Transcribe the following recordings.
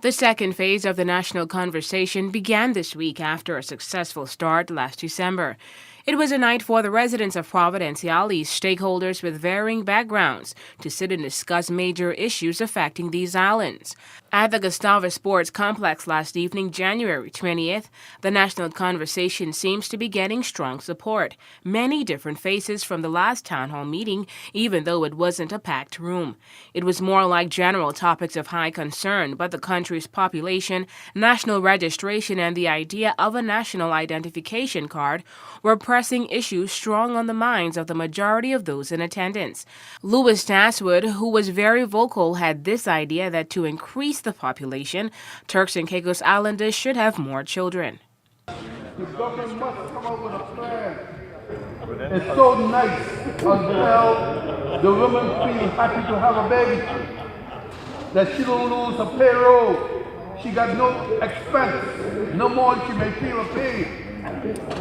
The second phase of the national conversation began this week after a successful start last December. It was a night for the residents of Providenciales, stakeholders with varying backgrounds, to sit and discuss major issues affecting these islands. At the Gustavo Sports Complex last evening, January 20th, the national conversation seems to be getting strong support. Many different faces from the last town hall meeting, even though it wasn't a packed room. It was more like general topics of high concern, but the country's population, national registration, and the idea of a national identification card were pressing issues strong on the minds of the majority of those in attendance. Louis Taswood, who was very vocal, had this idea that to increase the population, Turks and Caicos Islanders should have more children. The government must come up with a plan. It's so nice until the woman feels happy to have a baby, that she don't lose her payroll. She got no expense, no more than she may feel a pain.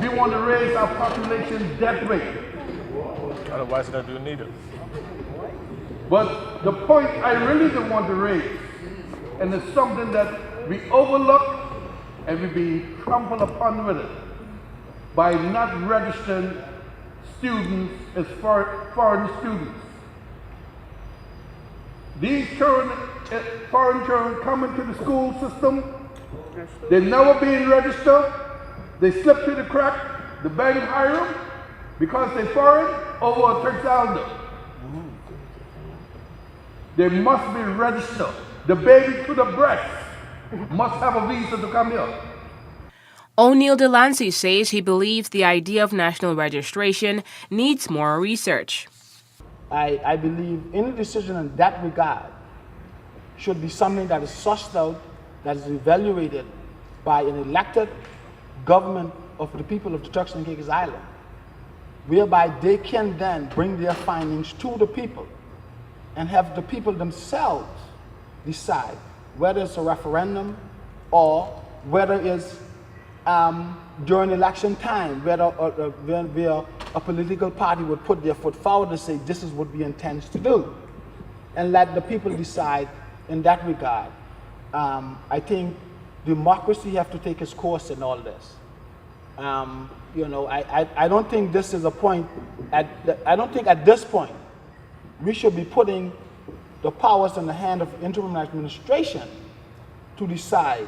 We want to raise our population death rate. Otherwise, that do need it. But the point I really don't want to raise, and it's something that we overlook and we be trampled upon with it, by not registering students as foreign students. These foreign children come into the school system, they're never being registered, they slip through the crack, the bank hire them because they're foreign over a Turks Islander. They must be registered. The baby to the breast must have a visa to come here. O'Neill Delancey says he believes the idea of national registration needs more research. I believe any decision in that regard should be something that is sussed out, that is evaluated by an elected government of the people of the Turks and Caicos Island, whereby they can then bring their findings to the people and have the people themselves decide whether it's a referendum or whether it's during election time, whether a political party would put their foot forward and say, this is what we intend to do, and let the people decide in that regard. I think democracy has to take its course in all this. I don't think this is a point, I don't think at this point we should be putting the powers in the hand of interim administration to decide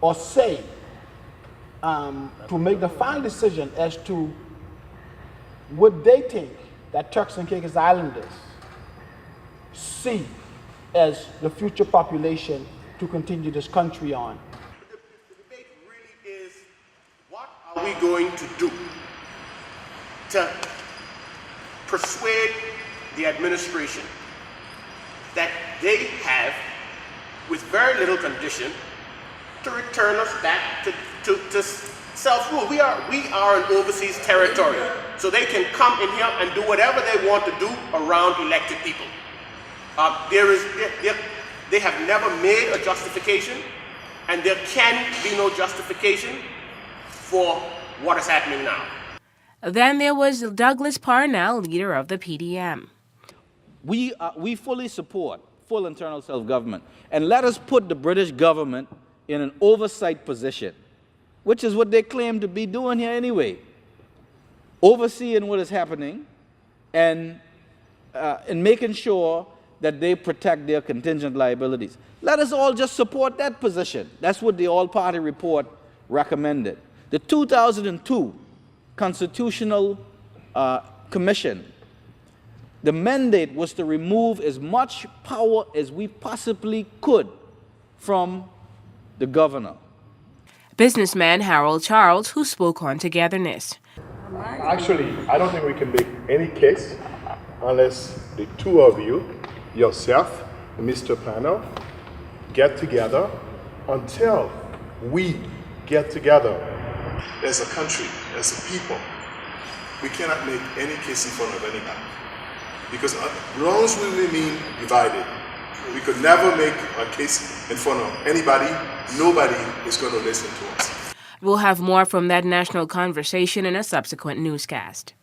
or say, to make the final decision as to what they think that Turks and Caicos Islanders see as the future population to continue this country on. The debate really is, what are we going to do to persuade the administration that they have, with very little condition, to return us back to self-rule. We are an overseas territory, so they can come in here and do whatever they want to do around elected people. They have never made a justification, and there can be no justification for what is happening now. Then there was Douglas Parnell, leader of the PDM. We fully support full internal self-government, and let us put the British government in an oversight position, which is what they claim to be doing here anyway, overseeing what is happening and making sure that they protect their contingent liabilities. Let us all just support that position. That's what the all-party report recommended. The 2002 Constitutional Commission, the mandate was to remove as much power as we possibly could from the governor. Businessman Harold Charles, who spoke on togetherness. Actually, I don't think we can make any case unless the two of you, yourself and Mr. Plano, get together until we get together as a country, as a people. We cannot make any case in front of anybody. Because as long as we remain divided, we could never make a case in front of anybody. Nobody is going to listen to us. We'll have more from that national conversation in a subsequent newscast.